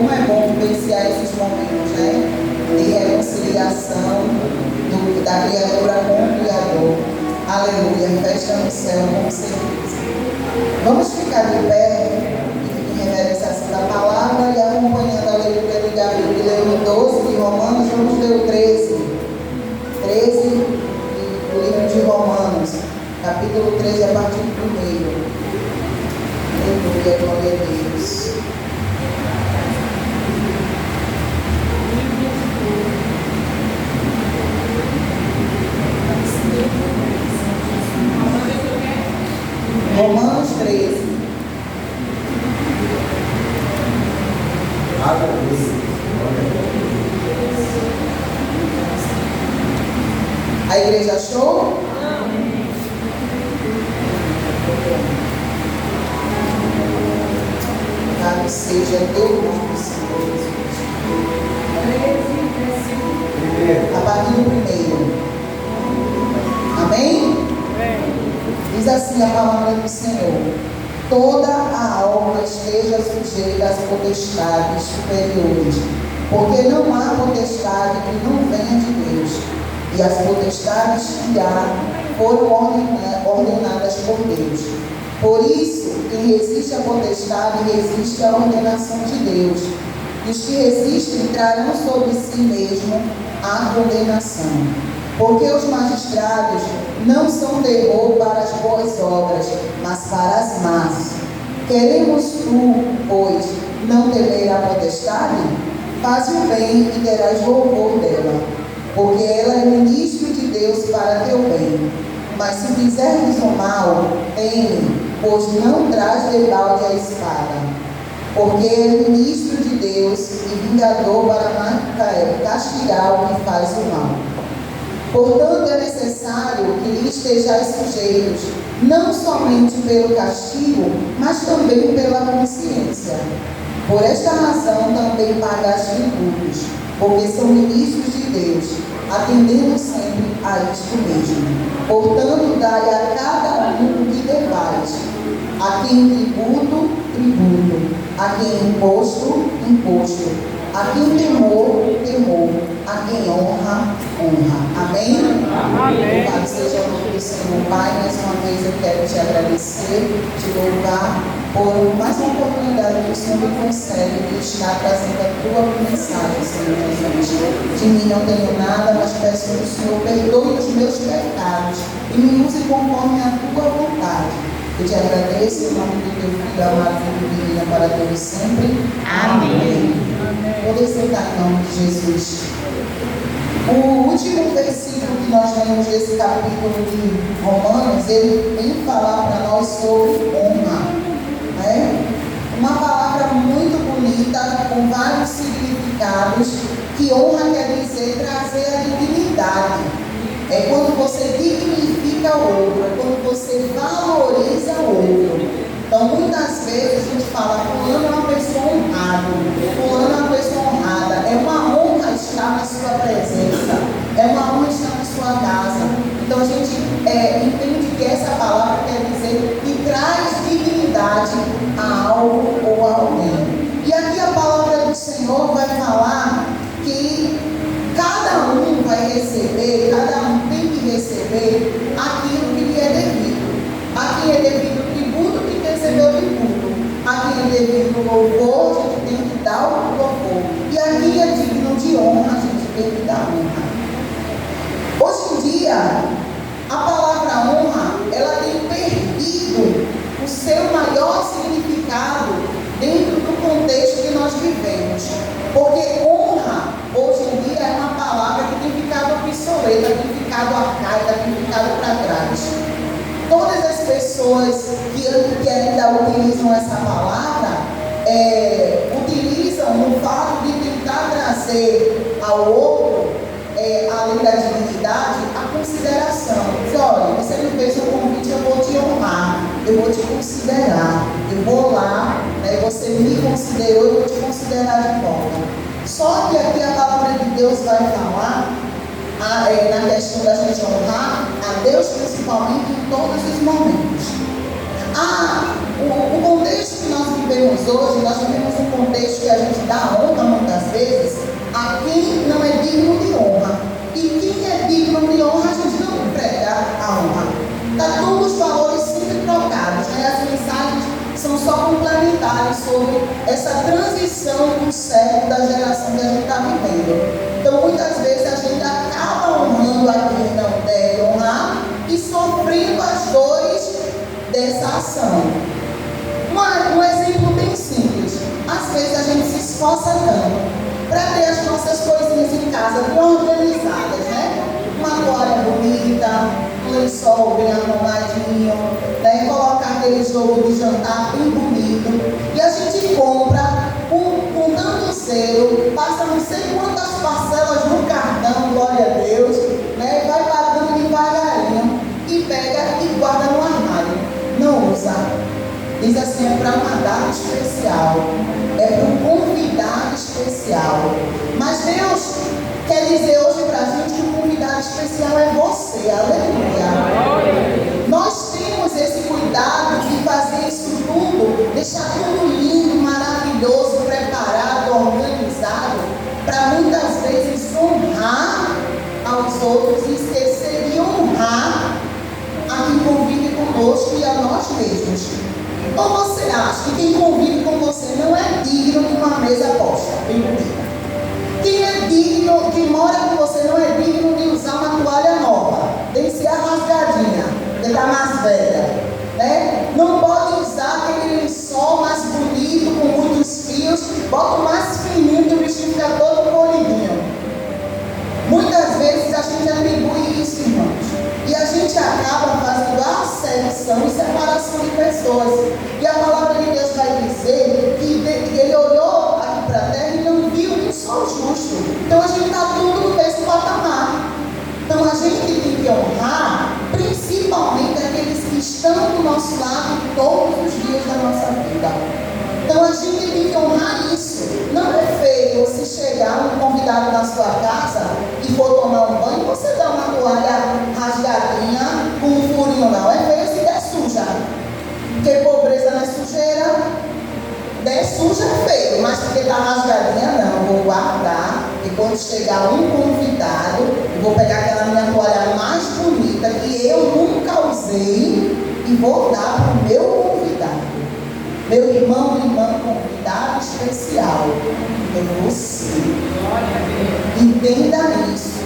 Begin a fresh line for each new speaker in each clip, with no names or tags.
como é bom vivenciar esses momentos, né? De reconciliação da criatura com o Criador. Aleluia, festa no céu, com certeza. Vamos ficar de pé e em reverenciação da palavra e acompanhando a leitura de Gabriel, que leu o 12 de Romanos, vamos ler o 13 do livro de Romanos, capítulo 13, a partir do 1. Aleluia, glória a Deus. Romanos 13. A igreja achou? Louvado seja todo mundo, Senhor Jesus. A partir do 1. Amém? Diz assim a palavra do Senhor: toda a alma esteja sujeita às potestades superiores, porque não há potestade que não venha de Deus, e as potestades que há foram ordenadas por Deus. Por isso, quem resiste à potestade resiste à ordenação de Deus, e os que resistem trarão sobre si mesmo a condenação. Porque os magistrados não são terror para as boas obras, mas para as más. Queremos tu, pois, não temer a potestade? Faz o bem e terás louvor dela, porque ela é ministro de Deus para teu bem. Mas se fizermos o mal, teme, pois não traz debalde a espada. Porque é ministro de Deus e vingador para castigar o que faz o mal. Portanto, é necessário que lhe estejais sujeitos, não somente pelo castigo, mas também pela consciência. Por esta razão também pagais tributos, porque são ministros de Deus, atendendo sempre a isto mesmo. Portanto, dai a cada um o que devais, a quem tributo, tributo, a quem imposto, imposto, a quem temor, temor, a quem honra, honra. Amém? Amém. Louvado seja o nome do Senhor. Pai, mais uma vez eu quero te agradecer, te louvar por mais uma oportunidade que o Senhor me concede de estar trazendo a tua mensagem, Senhor Jesus. De mim não tenho nada, mas peço que o Senhor perdoe os meus pecados e me use conforme a tua vontade. Eu te agradeço em nome do teu filho amado e divino para todos sempre. Amém. Vou sentar em nome de Jesus. O último versículo que nós lemos desse capítulo de Romanos, ele vem falar para nós sobre honra, né? Uma palavra muito bonita, com vários significados, que honra quer dizer trazer a dignidade. É quando você dignifica o outro, é quando você valoriza o outro. Então, muitas vezes a gente fala, fulano é uma pessoa honrada, fulano é uma pessoa honrada. É uma honra estar na sua presença, é uma honra estar na sua casa. Então, a gente entende que essa palavra quer dizer que traz dignidade a algo ou a alguém. E aqui a palavra do Senhor vai falar que cada um vai receber, cada um tem que receber aquilo que lhe é devido. A quem é devido o tributo, que recebeu o tributo. A quem é devido o louvor, a gente tem que dar o louvor. E a quem é digno de honra, a gente tem que dar honra. Hoje em dia, a palavra honra, ela tem perdido o seu maior significado dentro do contexto que nós vivemos. Porque honra, hoje em dia, é uma palavra que tem ficado obsoleta, tem ficado arcaica, tem ficado para trás. Todas as pessoas que ainda utilizam essa palavra, utilizam no fato de tentar trazer ao outro, além da dignidade, a consideração. Diz, olha, você me fez um convite, eu vou te honrar, eu vou te considerar, eu vou lá, né, você me considerou, eu vou te considerar de volta. Só que aqui a palavra de Deus vai falar na questão da gente honrar a Deus principalmente em todos os momentos. O contexto que nós vivemos hoje, nós vivemos um contexto que a gente dá honra muitas vezes a quem não é digno de honra. E quem é digno de honra, a gente não prega a honra. Está todos os valores sempre trocados, né? As mensagens são só complementares sobre essa transição do século, da geração que a gente está vivendo. Então, muitas vezes a gente acaba honrando a quem não deve honrar e sofrendo as dores dessa ação. Um exemplo bem simples. Às vezes a gente se esforça tanto para ter as nossas coisinhas em casa bem organizadas, né? Uma toalha bonita, um lençol bem arrumadinho, né? Colocar aquele jogo de jantar bem bonito. E a gente compra com tanto zelo, passa não sei quantas parcelas no cartão, glória a Deus, né? Vai pagando devagarinho e pega e guarda no armário. Não usa. Diz assim, é para uma data especial, é para um convidado especial. Mas Deus quer dizer hoje para a gente que o convidado especial é você, aleluia. Nós temos esse cuidado de fazer isso tudo, deixar tudo lindo, maravilhoso, preparado, organizado, para muitas vezes honrar aos outros e esquecer de honrar a quem convive conosco e a nós mesmos. Ou você acha que quem convive com você não é digno de uma mesa posta? Quem é digno, quem mora com você não é digno de usar uma toalha nova, tem que ser a rasgadinha, que está mais velha, né? Não pode usar aquele lençol mais bonito, com muitos fios, bota o mais fininho que o bichinho fica todo polidinho. Muitas vezes a gente atribui isso, irmãos, e a gente acaba fazendo acepção e separação de pessoas. E a palavra de Deus vai dizer que ele olhou aqui para a terra e não viu um só justo. Então a gente está tudo no mesmo patamar. Então a gente tem que honrar principalmente aqueles que estão do nosso lado todos os dias da nossa vida. Então a gente tem que honrar isso. Não é feio se chegar um convidado na sua casa e for tomar um banho, você dá uma toalha rasgadinha com um furinho, não. É feio se der suja. Porque pobreza não é sujeira. Der suja é feio, mas porque está rasgadinha, não. Vou guardar e quando chegar um convidado, eu vou pegar aquela minha toalha mais bonita que eu nunca usei e vou dar para o meu convidado. Meu irmão e irmã convidado especial é você. Entenda isso.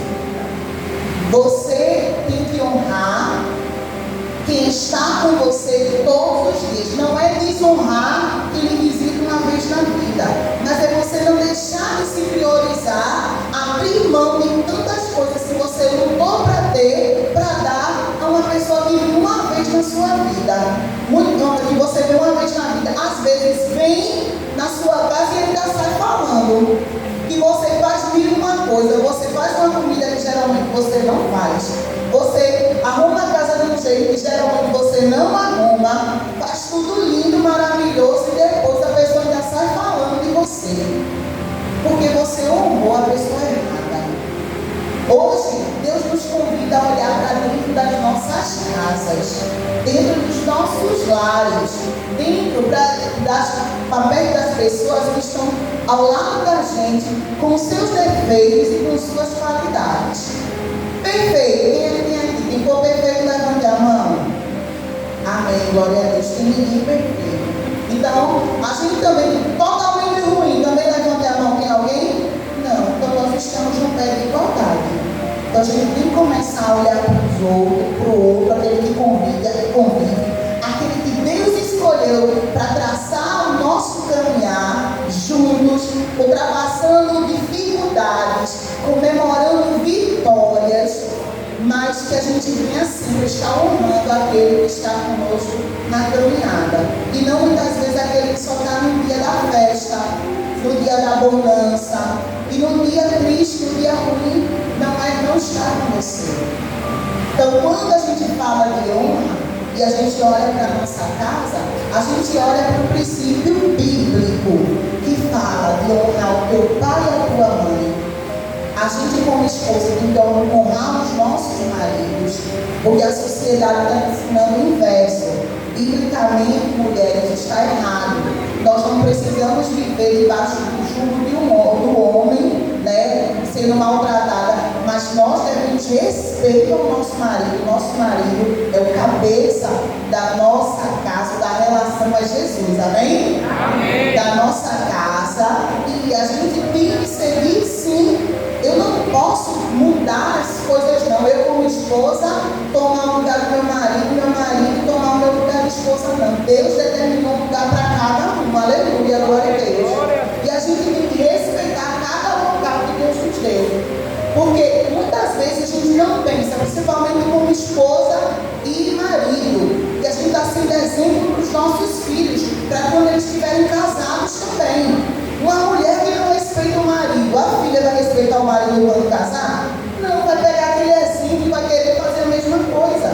Você tem que honrar quem está com você todos os dias. Não é desonrar quem lhe visita uma vez na vida, mas é você não deixar de se priorizar, abrir mão de tantas coisas que você lutou para ter, para dar a uma pessoa que vive uma vez na sua vida. Que você vê uma vez na vida, às vezes vem na sua casa e ainda sai falando que você faz mil uma coisa, você faz uma comida que geralmente você não faz, você arruma a casa de um jeito que geralmente você não arruma, faz tudo lindo, maravilhoso e depois a pessoa ainda sai falando de você, porque você honrou a pessoa errada. Hoje, Deus nos convida a olhar para dentro das nossas casas, dentro dos nossos lares, dentro para perto das pessoas que estão ao lado da gente, com seus defeitos e com suas qualidades. Perfeito. Quem é que tem aqui? Quem for perfeito, levante a mão. Amém. Glória a Deus. Tem ninguém perfeito. Então, a gente também, totalmente ruim, também levante a mão. Tem alguém? Não. Então, nós estamos no pé de igualdade. Então, a gente tem que começar a olhar para o outro, aquele que convive, aquele que Deus escolheu para traçar o nosso caminhar juntos, ultrapassando dificuldades, comemorando vitórias, mas que a gente venha sempre estar honrando aquele que está conosco na caminhada. E não muitas vezes aquele que só está no dia da festa, no dia da bonança, e no dia triste, no dia ruim, não está com você. Então, quando a gente fala de honra e a gente olha para a nossa casa, a gente olha para o princípio bíblico que fala de honrar o teu pai e a tua mãe. A gente, como esposa, tem que honrar os nossos maridos, porque a sociedade está ensinando o inverso. Biblicamente, mulheres, está errado. Nós não precisamos viver debaixo do sendo maltratada, mas nós devemos respeitar o nosso marido. O nosso marido é o cabeça da nossa casa, da relação a Jesus, amém? Amém. Da nossa casa, e a gente tem que seguir sim. Eu não posso mudar as coisas não. Eu como esposa tomar o lugar do meu marido tomar o meu lugar de esposa não. Deus determinou um lugar para cada um, aleluia, glória a Deus. E a gente tem que respeitar cada lugar que Deus nos deu. Porque muitas vezes a gente não pensa, principalmente como esposa e marido, que a gente está sendo exemplo para os nossos filhos, para quando eles estiverem casados também. Uma mulher que não respeita o marido, a filha vai respeitar o marido quando casar? Não, vai pegar aquele exemplo e vai querer fazer a mesma coisa.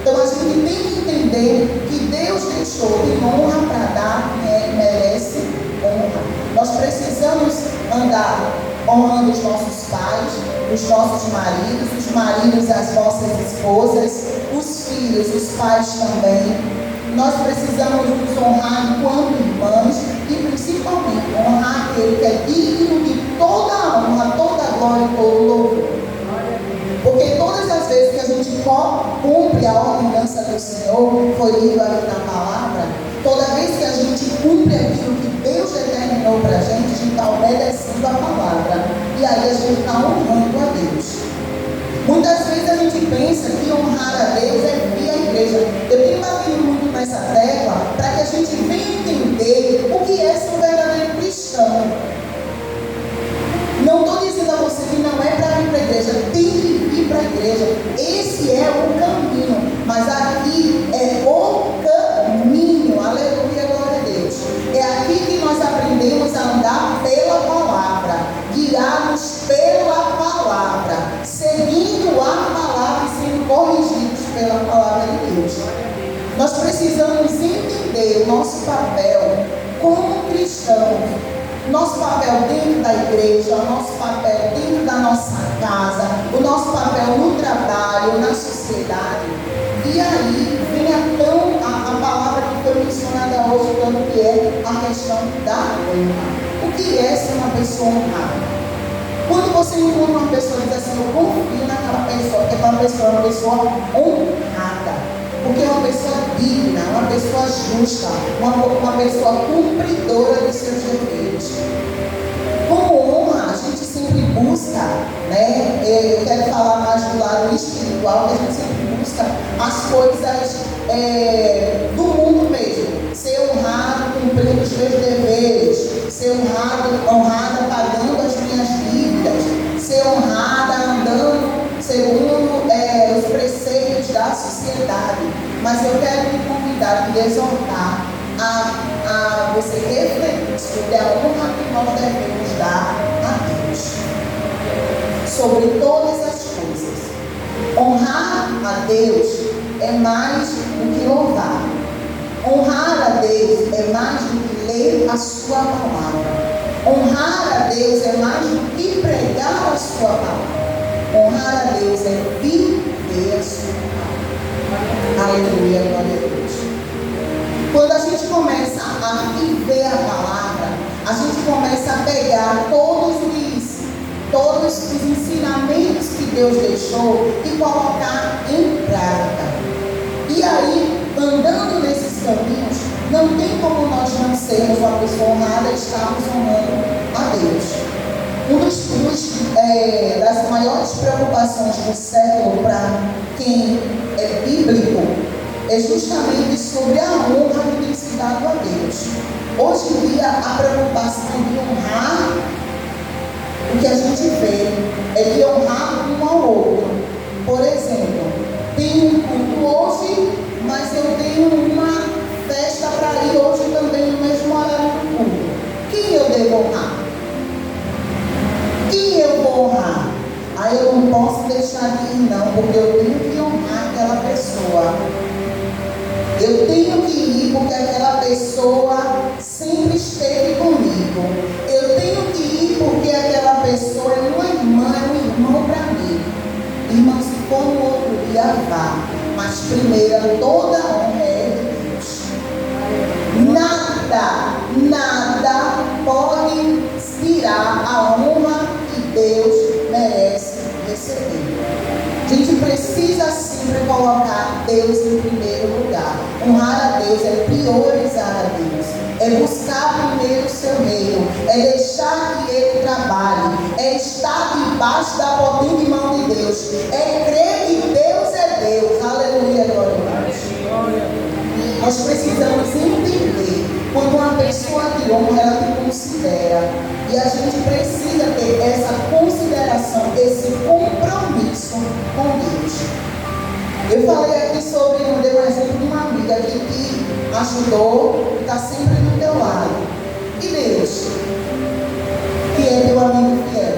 Então a gente tem que entender que Deus deixou de honra para dar quem merece honra. Nós precisamos andar honrando os nossos pais, os nossos maridos, os maridos, as nossas esposas, os filhos, os pais também. Nós precisamos nos honrar enquanto irmãos e principalmente honrar aquele que é digno de toda a honra, toda a glória e todo o louvor. Porque todas as vezes que a gente cumpre a ordenança do Senhor, foi lido aqui na palavra, toda vez que a gente cumpre aquilo que Deus determinou para a gente está obedecendo a palavra. E aí a gente está honrando a Deus. Muitas vezes a gente pensa que honrar a Deus é vir à igreja. Eu tenho batido muito nessa tecla para que a gente venha entender o que é ser um verdadeiro cristão. Não estou dizendo a você que não é para vir para a igreja, tem que vir para a igreja. Esse é o caminho, mas aqui é o caminho, aleluia, glória a Deus. É aqui que nós aprendemos a andar pela palavra, guiados pela palavra, seguindo a palavra e sendo corrigidos pela palavra de Deus. Nós precisamos entender o nosso papel como cristãos. Nosso papel dentro da igreja, o nosso papel dentro da nossa casa, o nosso papel no trabalho, na sociedade. E aí vem a palavra que foi mencionada hoje, tanto que é a questão da honra. O que é ser uma pessoa honrada? Quando você encontra uma pessoa e diz assim, eu confio naquela pessoa, porque aquela pessoa é uma pessoa honrada. Porque é uma pessoa digna, uma pessoa justa, uma pessoa cumpridora dos seus deveres. Com honra, a gente sempre busca, né? Eu quero falar mais do lado espiritual, que a gente sempre busca as coisas do mundo mesmo. Ser honrado cumprindo os meus deveres, ser honrada pagando as minhas dívidas, ser honrada andando segundo os preceitos da sociedade. Mas eu quero te convidar, te exortar a você refletir sobre a honra que nós devemos dar a Deus, sobre todas as coisas. Honrar a Deus é mais do que louvar. Honrar a Deus é mais do que ler a sua palavra. Honrar a Deus é mais do que pregar a sua palavra. Honrar a Deus é viver a sua palavra. Aleluia, glória a Deus. Quando a gente começa a viver a palavra, a gente começa a pegar todos os ensinamentos que Deus deixou e colocar em prática. E aí, andando nesses caminhos, não tem como nós não sermos uma pessoa honrada e estarmos honrando a Deus. Das maiores preocupações do século para quem é bíblico é justamente sobre a honra que tem se dado a Deus. Hoje em dia, a preocupação de honrar, o que a gente vê é de honrar um ao outro. Por exemplo, tem um culto hoje, mas eu tenho uma festa para ir hoje também no mesmo horário do culto. Quem eu devo honrar? Quem eu vou honrar? Aí eu não posso deixar de ir não, porque eu tenho que honrar aquela pessoa. Eu tenho que ir porque aquela pessoa sempre esteve comigo. Eu tenho que ir porque aquela pessoa é uma irmã, é um irmão para mim. Irmão, se for no outro dia, vá. Mas primeiro, toda honra é de Deus. Nada pode tirar a honra que Deus receber. A gente precisa sempre colocar Deus em primeiro lugar. Honrar a Deus é priorizar a Deus. É buscar primeiro o seu reino. É deixar que Ele trabalhe. É estar debaixo da potente mão de Deus. É crer que Deus é Deus. Aleluia, glória a Deus. Nós precisamos entender quando uma pessoa te honra, ela te considera. E a gente precisa ter essa consideração, esse compromisso com Deus. Eu falei aqui sobre, eu dei um exemplo de uma amiga que te ajudou, está sempre do teu lado. E Deus, que é teu amigo fiel,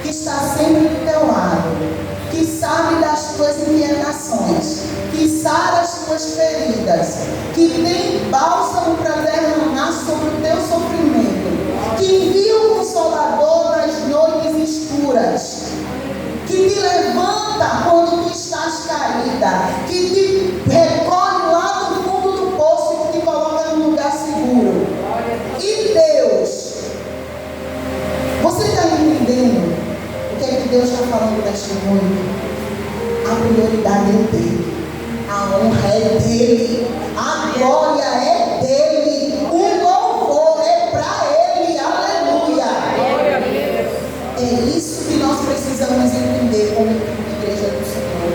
que está sempre do teu lado, que sabe das tuas inquietações, que sara as tuas feridas, que tem bálsamo para derramar sobre o teu sofrimento, que envia o Consolador nas noites escuras, que te levanta quando tu estás caída, que te recolhe lá do fundo do poço e te coloca num lugar seguro. E Deus, você está entendendo o que é que Deus está falando neste mundo? A prioridade é dele, a honra é dele, a glória é dele, o louvor é para ele, aleluia. É isso que nós precisamos entender como igreja do Senhor.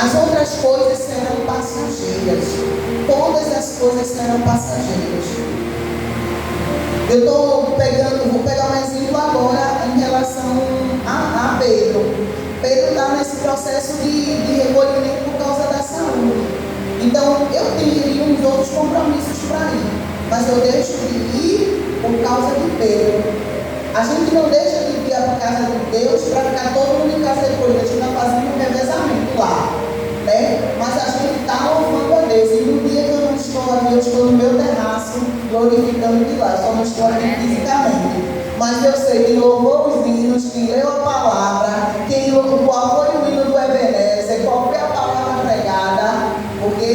As outras coisas serão passageiras, todas as coisas serão passageiras. Vou pegar um exemplo agora em relação a Pedro. Pedro está nesse processo de recolhimento por causa da saúde. Então, eu teria uns outros compromissos para ir, mas eu deixo de ir por causa de Pedro. A gente não deixa de ir para a casa de Deus para ficar todo mundo em casa de Deus. A gente está fazendo um revezamento lá, né? Mas a gente está louvando a Deus. E no dia que eu não estou aqui, eu estou no meu terraço, glorificando de lá. Só não estou aqui fisicamente. Mas eu sei que louvou os hinos, que leu a palavra, qual foi o hino do Ebenezer, qual foi a palavra pregada, porque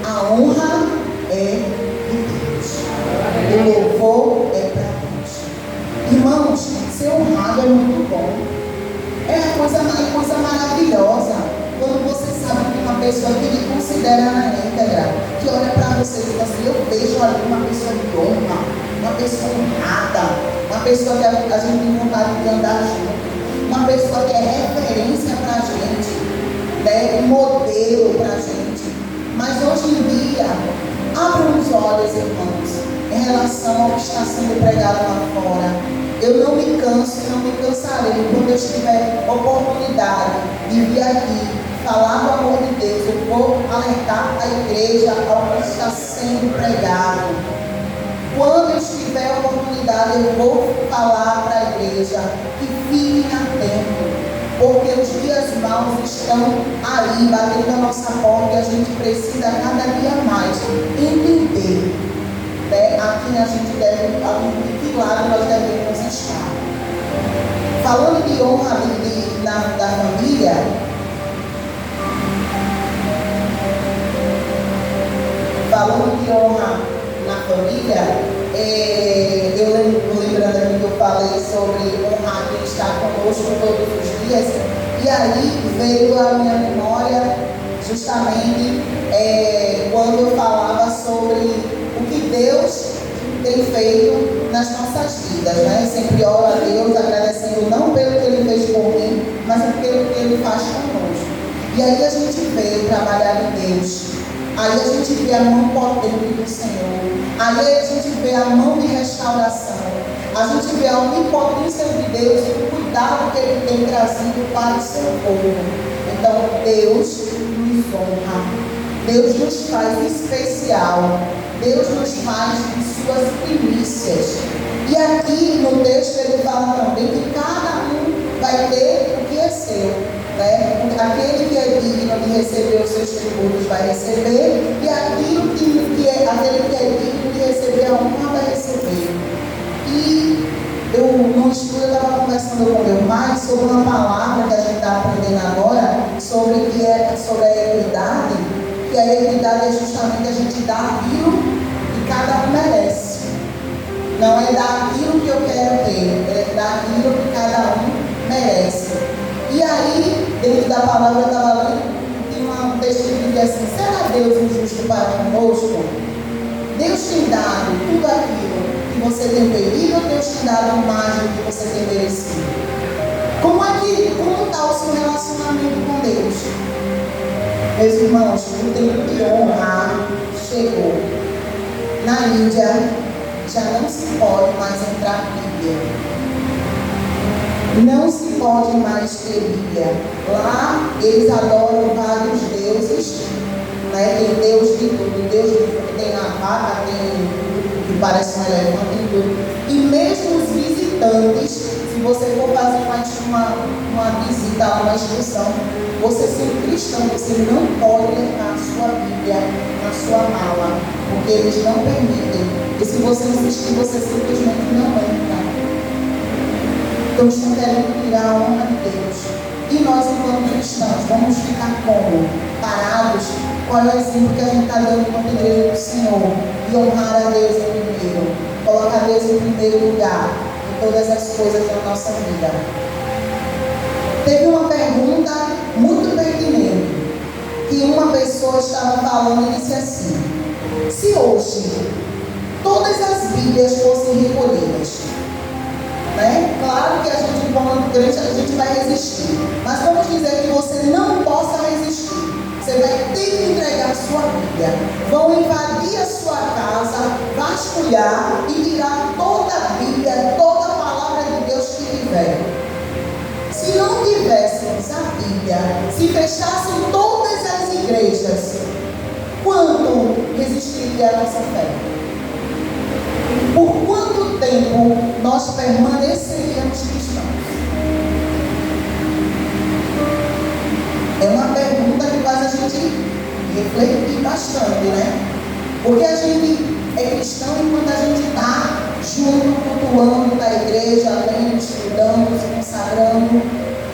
a honra é de Deus. O louvor é para Deus. Irmãos, ser honrado é muito bom. É coisa maravilhosa. Quando você sabe que uma pessoa que lhe considera na íntegra, que olha para você e diz assim, eu vejo ali uma pessoa de honra, uma pessoa honrada, uma pessoa que a gente tem vontade de andar junto, uma pessoa que é referência para a gente, né? Um modelo para a gente. Mas hoje em dia, abram os olhos, irmãos, em relação ao que está sendo pregado lá fora. Eu não me canso e não me cansarei quando eu tiver oportunidade de vir aqui falar do amor de Deus. Eu vou alertar a igreja ao que está sendo pregado. Quando eu tiver oportunidade, eu vou falar para a igreja que fiquem atentos, porque os dias maus estão aí, batendo a nossa porta, e a gente precisa cada dia mais entender, né, a quem a gente deve, de que lado nós devemos estar. Falando de honra da família, falando de honra na família, eu lembrando aqui que eu falei sobre honrar quem está conosco todos os dias, e aí veio à minha memória justamente quando eu falava sobre o que Deus tem feito nas nossas vidas, né? Sempre oro a Deus agradecendo não pelo que Ele fez por mim, mas pelo que Ele faz conosco. E aí a gente veio trabalhar em Deus. Aí a gente vê a mão potente do Senhor. Aí a gente vê a mão de restauração. A gente vê a onipotência de Deus e o cuidado que Ele tem trazido para o seu povo. Então Deus nos honra. Deus nos faz especial. Deus nos faz de suas primícias. E aqui no texto ele fala também que cada um vai ter o que é seu, né? Aquele que é digno de receber os seus tributos vai receber, e aquele que é digno de receber a honra vai receber. E eu no estudo eu estava conversando com meu pai sobre uma palavra que a gente está aprendendo agora, sobre a equidade, que a equidade é justamente a gente dar aquilo que cada um merece. Não é dar aquilo que eu quero ter, é dar aquilo que cada um merece. E dentro da palavra, eu estava lendo, tem um texto que diz assim: será Deus injusto para conosco? Deus tem dado tudo aquilo que você tem pedido, ou Deus tem dado mais do que você tem merecido? Como está o seu relacionamento com Deus? Meus irmãos, o tempo de honrar chegou. Na Índia, já não se pode mais entrar Bíblia. Não se pode mais ter Bíblia. Lá, eles adoram vários deuses. Né? Tem Deus de tudo. Deus tem a vaca, tem que parece um elefante, tem tudo. E mesmo os visitantes, se você for fazer uma visita a uma excursão, você sendo cristão, você não pode levar a sua Bíblia na sua mala, porque eles não permitem. E se você insistir, você simplesmente não entra. Então estão querendo tirar a honra de Deus. E nós, enquanto cristãos, vamos ficar como? Parados? Qual é o exemplo que a gente está dando enquanto igreja do Senhor? De honrar a Deus em primeiro. Colocar Deus em primeiro lugar em todas as coisas da nossa vida. Teve uma pergunta muito pertinente, que uma pessoa estava falando e disse assim: se hoje todas as Bíblias fossem recolhidas, né? Claro que a gente, como crente, a gente vai resistir, mas vamos dizer que você não possa resistir. Você vai ter que entregar a sua Bíblia. Vão invadir a sua casa, vasculhar e tirar toda a Bíblia, toda a palavra de Deus que tiver. Se não tivéssemos a Bíblia, se fechassem todas as igrejas, quanto resistiria a nossa fé? Por quanto tempo nós permaneceríamos cristãos? É uma pergunta que faz a gente refletir bastante, né? Porque a gente é cristão enquanto a gente está junto, cultuando na igreja, lendo, estudando, se consagrando.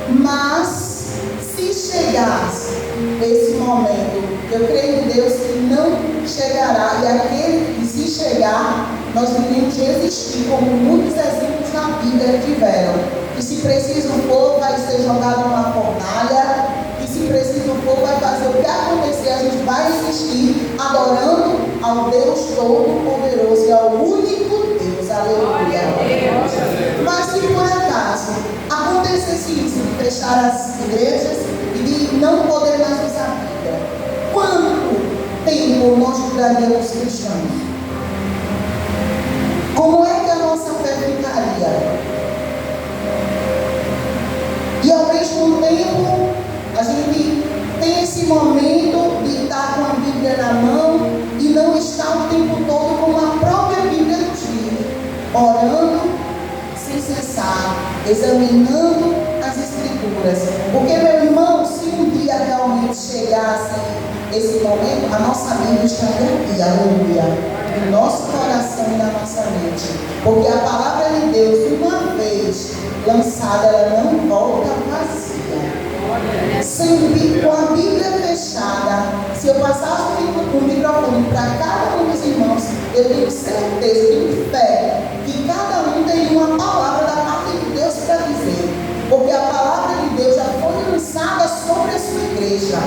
Mas, se chegasse esse momento, eu creio em Deus que não chegará. E aquele que se chegar, nós devemos resistir, como muitos exemplos na Bíblia tiveram. E se preciso for, vai ser jogado numa fornalha. E se preciso for, vai fazer o que acontecer. A gente vai resistir, adorando ao Deus Todo-Poderoso e ao único Deus. Aleluia. Mas se por acaso acontecesse isso, de fechar as igrejas e de não poder mais usar a Bíblia, quanto tempo nós duraríamos cristãos? Como é que a nossa fé ficaria? E ao mesmo tempo, a gente tem esse momento de estar com a Bíblia na mão e não estar o tempo todo como a própria Bíblia nos diz, orando sem cessar, examinando as Escrituras. Porque, meu irmão, se um dia realmente chegasse esse momento, a nossa Bíblia estaria aqui, aleluia, no nosso coração e na nossa mente. Porque a palavra de Deus, uma vez lançada, ela não volta vazia. Sempre com a Bíblia fechada, se eu passasse o microfone para cada um dos irmãos, eu tenho certeza, tenho fé, que cada um tem uma palavra da parte de Deus para dizer. Porque a palavra de Deus já foi lançada sobre a sua igreja.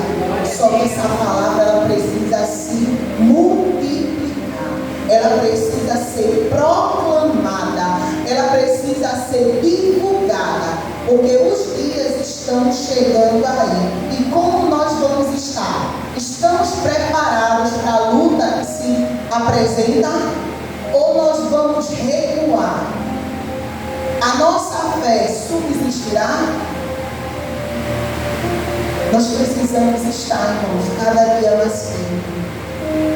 Só que essa palavra, ela precisa se multiplicar. Ela precisa ser proclamada. Ela precisa ser divulgada. Porque os dias estão chegando aí. E como nós vamos estar? Estamos preparados para a luta que se apresenta? Ou nós vamos recuar? A nossa fé subsistirá? Nós precisamos estar, irmãos, cada dia mais firme,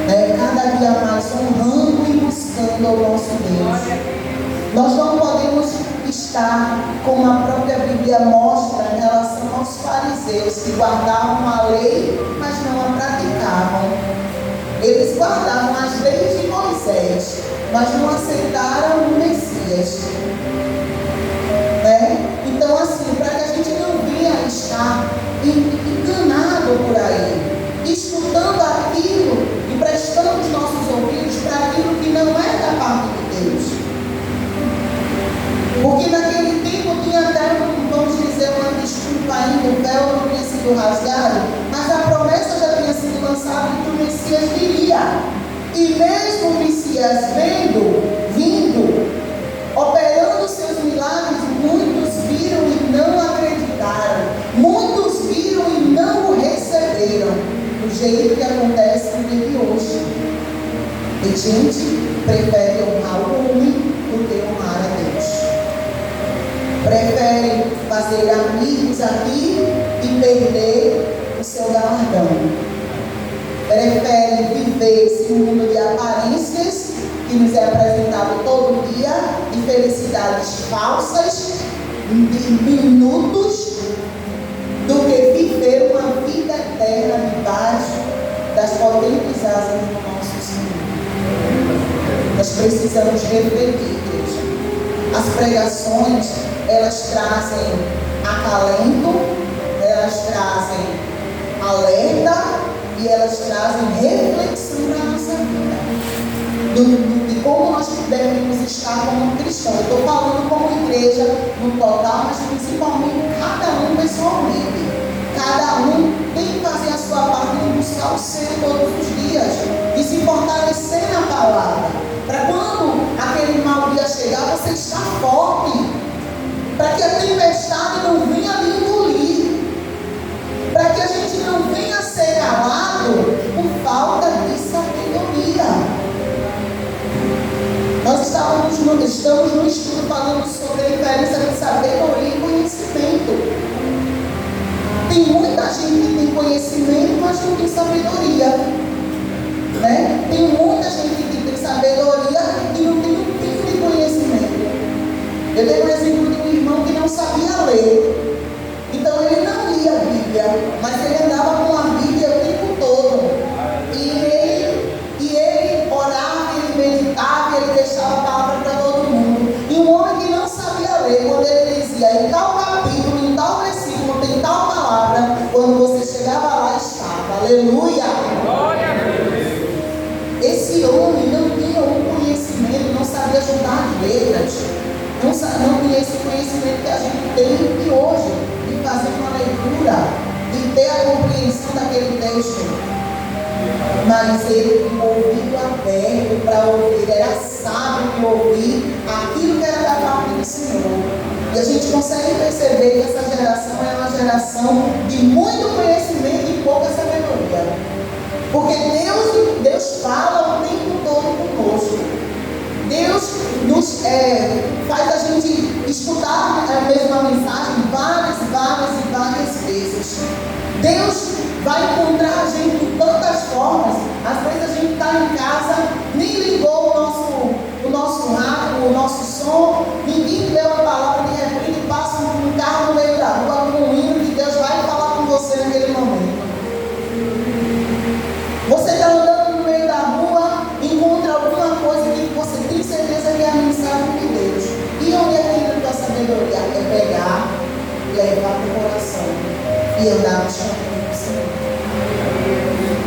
né? Cada dia mais honrando e buscando o nosso Deus. Nós não podemos estar, como a própria Bíblia mostra, em relação aos fariseus, que guardavam a lei, mas não a praticavam. Eles guardavam as leis de Moisés, mas não aceitaram o Messias. Né? Então, assim, para que a gente não venha estar enganado por aí, estudando aquilo e prestando os nossos ouvidos para aquilo que não é da parte de Deus. Porque naquele tempo tinha até, vamos dizer, uma desculpa ainda, o véu não tinha sido rasgado, mas a promessa já tinha sido lançada de que o Messias viria. E mesmo o Messias vindo, operando seus milagres, muitos viram e não acreditaram. Muitos viram e não o receberam. Do jeito que acontece no dia de hoje. E gente prefere honrar o homem do que honrar a Deus. Prefere fazer amigos aqui e perder o seu galardão. Prefere viver esse mundo de aparências que nos é apresentado todo dia, de felicidades falsas, de minutos, do que viver uma vida eterna debaixo das potentes asas do nosso Senhor. Nós precisamos refletir, igreja. As pregações, elas trazem acalento, elas trazem alerta e elas trazem reflexão na nossa vida. De como nós devemos estar como cristãos. Eu estou falando como igreja no total, mas principalmente cada um pessoalmente. Cada um tem que fazer a sua parte em buscar o ser todos os dias e se fortalecer na palavra. Para quando aquele mau dia chegar, você está forte. Para que a tempestade não venha lhe engolir. Para que a gente não venha ser calado por falta de sabedoria. Nós estamos no estudo falando sobre a diferença de sabedoria e conhecimento. Tem muita gente que tem conhecimento, mas não tem sabedoria. Né? Tem muita gente que tem sabedoria e não tem um tipo de conhecimento. Eu dei um exemplo de um irmão que não sabia ler. Então ele não lia a Bíblia, mas ele andava com a Bíblia o tempo todo. E ele orava, ele meditava, ele deixava a palavra para todo mundo. E um homem que não sabia ler, quando ele dizia em tal capítulo, em tal versículo, tem tal palavra, quando você chegava lá, estava. Aleluia! Glória a Deus! Esse homem não tinha um conhecimento, não sabia juntar as letras, não tinha esse conhecimento que a gente tem de hoje, de fazer uma leitura, de ter a compreensão daquele texto. Mas ele tinha o ouvido aberto para ouvir, era sábio de ouvir aquilo que era da parte do Senhor. E a gente consegue perceber que essa geração é uma geração de muito conhecimento e pouca sabedoria. Porque Deus fala o tempo todo conosco. Deus nos faz a gente escutar a mesma mensagem várias vezes. Deus vai encontrar a gente de tantas formas. Às vezes a gente está em casa, nem ligou o nosso rádio, o nosso som, ninguém leu a palavra, de repente passa um carro no meio da rua com um hino que Deus vai falar com você naquele momento. Você está andando no meio da rua, encontra alguma coisa que você tem certeza que é a mensagem de Deus. E onde é que entra a tua sabedoria? É pegar, levar para o coração e andar no caminho do Senhor.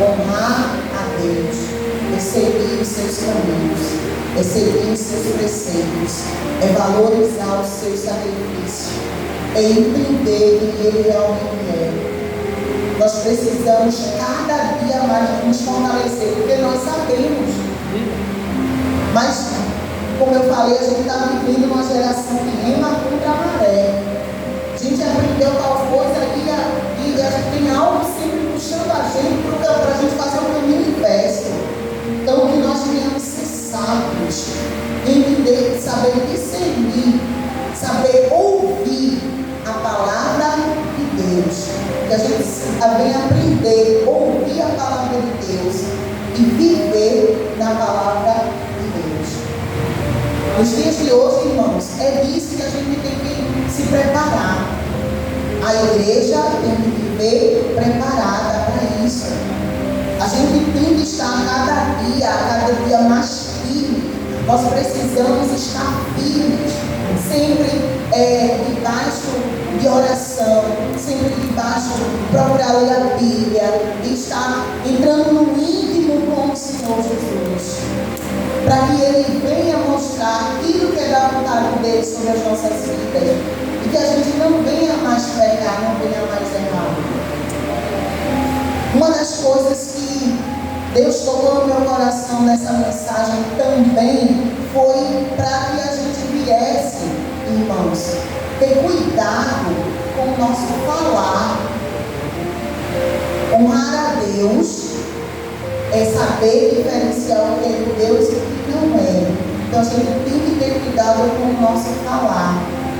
Honrar a Deus, seguir os seus caminhos, seguir os seus preceitos, valorizar os seus sacrifícios, entender quem Ele realmente é. Nós precisamos cada dia mais nos fortalecer, porque nós sabemos. Mas, como eu falei, a gente está vivendo uma geração que rema contra a maré. A gente aprendeu tal coisa e a gente tem algo sempre puxando a gente para a gente fazer um caminho inverso. Então, que nós venhamos ser sábios, entender, saber discernir, saber ouvir a palavra de Deus. Que a gente venha aprender, ouvir a palavra de Deus e viver na palavra de Deus. Nos dias de hoje, irmãos, é disso que a gente tem que se preparar. A igreja tem que viver preparada para isso. A gente tem que estar cada dia mais firme. Nós precisamos estar firmes, sempre debaixo de oração, sempre debaixo, procurar ler a Bíblia, e estar entrando no íntimo com o Senhor Jesus, para que Ele venha mostrar aquilo que é da vontade dele sobre as nossas vidas, e que a gente não venha mais pecar, não venha mais errar. coisas que Deus tocou no meu coração nessa mensagem também foi para que a gente viesse, irmãos, ter cuidado com o nosso falar. Honrar a Deus é saber diferenciar o que é de Deus e o que não é. Então a gente tem que ter cuidado com o nosso falar,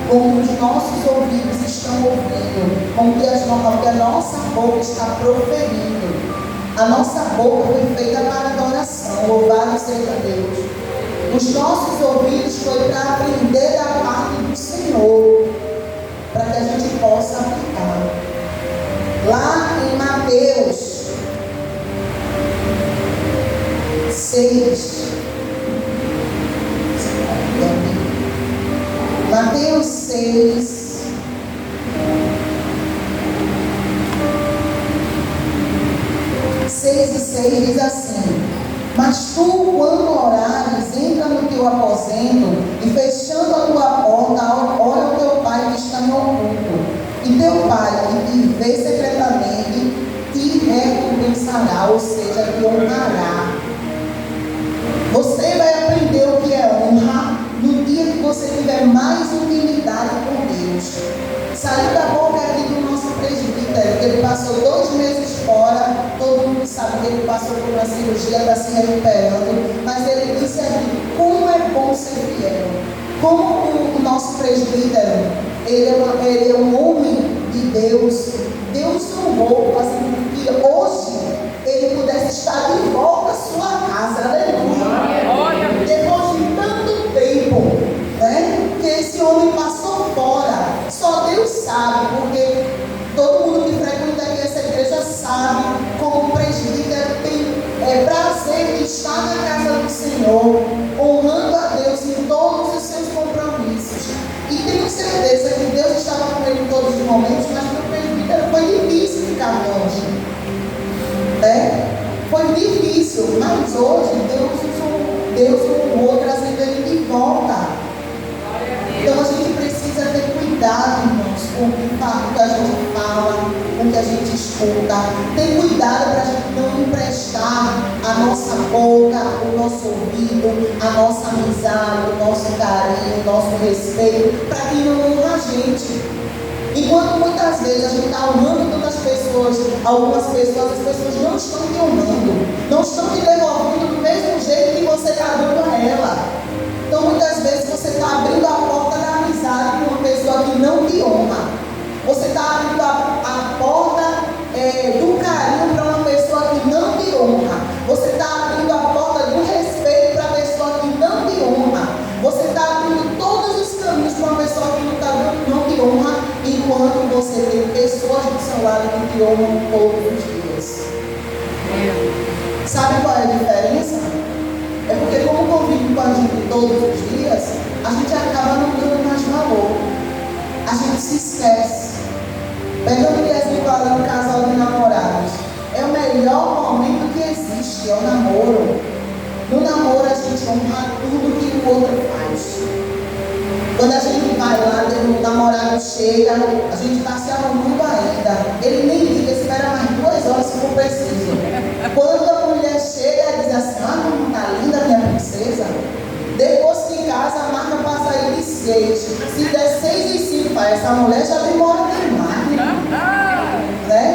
como os nossos ouvidos estão ouvindo, com o que a nossa boca está proferindo. A nossa boca foi feita para adoração, louvado seja Deus. Os nossos ouvidos foi para aprender da parte do Senhor, para que a gente possa aplicar. Lá em Mateus 6, Mateus 6, e 6 diz assim: mas tu, quando orares, entra no teu aposento e fechando a tua porta, ora ao teu Pai que está no oculto. E teu Pai, que te vê secretamente, te recompensará, ou seja, te honrará. Você vai aprender o que é honra no dia que você tiver mais intimidade com Deus. Saiu da boca aqui do nosso presbítero, que ele passou 2 meses fora, todo mundo sabe que ele passou por uma cirurgia, está se recuperando, mas ele disse aqui, como é bom ser fiel. Como o nosso presbítero, ele é um homem de Deus, Deus honrou, fazendo com que hoje ele pudesse estar de volta à sua casa, aleluia. Depois de tanto tempo, né, que esse homem passou fora, só Deus sabe, porque todo mundo que frequenta aqui essa igreja sabe como o presbítero tem prazer de estar na casa do Senhor, honrando a Deus em todos os seus compromissos. E tenho certeza que Deus estava com ele em todos os momentos, mas para o presbítero foi difícil ficar longe. Foi difícil, mas hoje Deus honrou, trazendo ele de volta. Então a gente precisa ter cuidado, irmãos, com o que a gente fala, com o que a gente escuta. Ter cuidado para a gente não emprestar a nossa boca, o nosso ouvido, a nossa amizade, o nosso carinho, o nosso respeito, para que não honra a gente. Enquanto muitas vezes a gente está honrando tantas pessoas, algumas pessoas, as pessoas não estão te honrando, não estão te devolvendo do mesmo jeito que você está dando a ela. Então muitas vezes você está abrindo a porta da amizade para uma pessoa que não te honra. Você está abrindo a porta do carinho para uma pessoa que não te honra. Você está abrindo a porta do respeito para a pessoa que não te honra. Você está abrindo todos os caminhos para uma pessoa que não te honra, enquanto você tem pessoas do seu lado que te honram todos os dias. Sabe qual é a diferença? É porque como convive com a gente todos os dias, a gente acaba não dando mais valor. A gente se esquece. Pegando o exemplo ali no casal de namorados, é o melhor momento que existe, é o namoro. No namoro a gente honra tudo que o outro faz. Quando a gente vai lá, o namorado chega, a gente está se arrumando ainda. Ele nem liga, espera mais 2 horas se for preciso. Quando a mulher chega, diz assim: ah, não está linda minha princesa. Depois que casa, marca para sair de 6. Se der 6:05, essa mulher já demora demais. Né?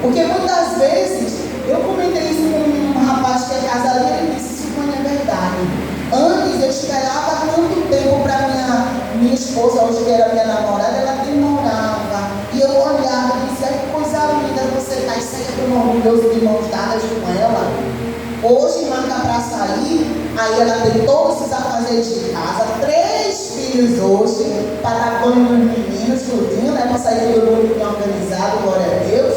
Porque muitas vezes, eu comentei isso com um rapaz que é casado e ele disse: isso não é verdade. Antes eu esperava tanto tempo para minha esposa, hoje que era minha namorada, ela demorava. E eu olhava e dizia: que coisa linda você está, e saia tão orgulhoso de mãos dadas com ela. Hoje marca para sair, aí ela tem todos os afazeres de casa, 3 filhos hoje, para dar banho nos meninos, tudinho, né? Para sair todo mundo bem organizado, glória a Deus.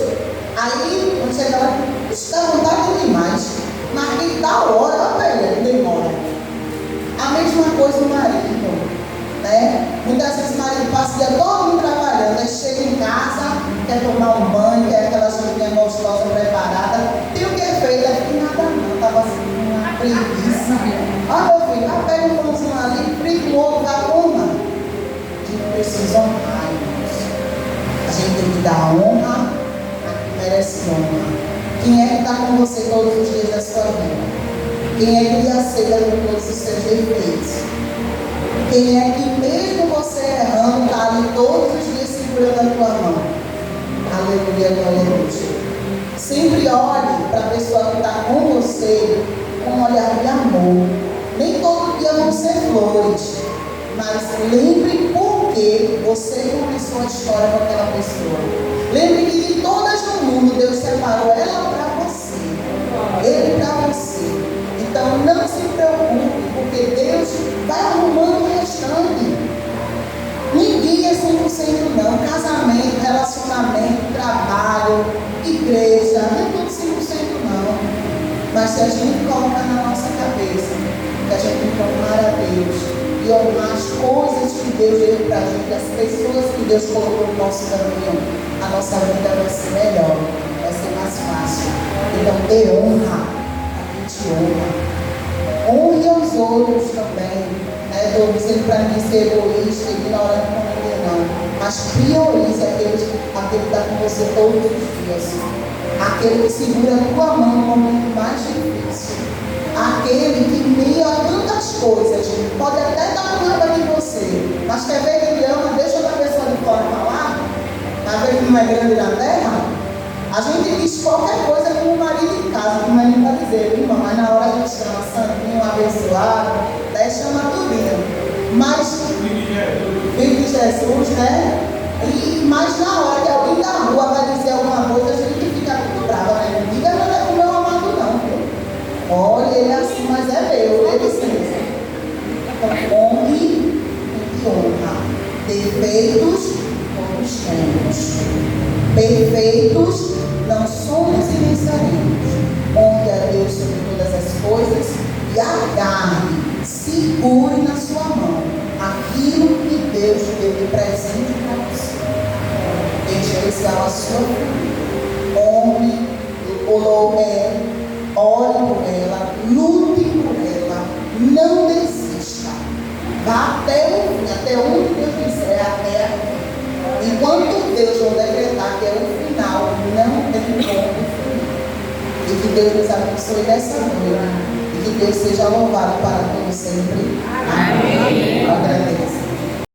Aí, quando chega lá, está vontade demais. Marquei tal hora, olha velho, demora. A mesma coisa o marido, né? Muitas vezes o marido passa o dia todo trabalhando, aí chega em casa, quer tomar um banho, quer aquela chuvinha gostosa preparada. Tem o que é feito? Não nada não, estava assim, uma preguiça. Ah, meu filho, pega um pãozinho ali, frita um ovo, dá uma. A gente precisa honrar, irmãos. A gente tem que dar honra a quem merece honra. Quem é que está com você todos os dias da sua vida? Quem é que lhe aceita com todos os seus defeitos? Quem é que mesmo você errando, está ali todos os dias segurando a tua mão? Aleluia, glória a Deus. Sempre olhe para a pessoa que está com você com um olhar de amor. Nem todo dia vão ser flores, mas lembre por que você começou a história com aquela pessoa. Lembre que de todas no mundo Deus separou ela para você, ele para você. Então não se preocupe, porque Deus vai arrumando o restante. Ninguém é 100% não. Casamento, relacionamento, trabalho, igreja, não é tudo 100% não. Mas se a gente colocar na nossa cabeça que a gente tem que honrar a Deus e honrar as coisas que Deus deu para a gente, as pessoas que Deus colocou no nosso caminho, a nossa vida vai ser melhor, vai ser mais fácil. Então dê honra, a gente honra. Honre aos outros também. Estou dizendo para mim ser egoísta, ignorante com ninguém não. Mas priorize aquele que está com você todos os dias. Aquele que segura a tua mão no momento mais difícil. Aquele que meio a tantas coisas pode até estar com raiva de você, mas quer ver que ele ama, deixa outra pessoa de fora falar. Está vendo que não é grande na terra? A gente diz qualquer coisa com o marido em casa, que o marido vai dizer, irmão, mas na hora a gente chama santinho, abençoado, daí chama tudinho. Mas, filho de Jesus, né? Mas na hora que alguém da rua vai dizer alguma coisa, a gente fica muito brava, né? Não diga nada com o meu amado não, viu? Olha, ele é assim, mas é meu, ele sim. Então, honre e honra. Defeitos, todos temos. Perfeitos, não somos e nem seremos. Honre a Deus sobre todas as coisas e agarre, segure na sua mão aquilo que Deus deu de presente para você. Em especial a sua família. Honre, ore por ela, lute por ela, não desista. Vá até o fim, até onde Deus quiser, até aqui. Enquanto Deus não decretar que é o final, não tem como final. E que Deus nos abençoe dessa noite. E que Deus seja louvado para todos sempre. Amém. Agradeço.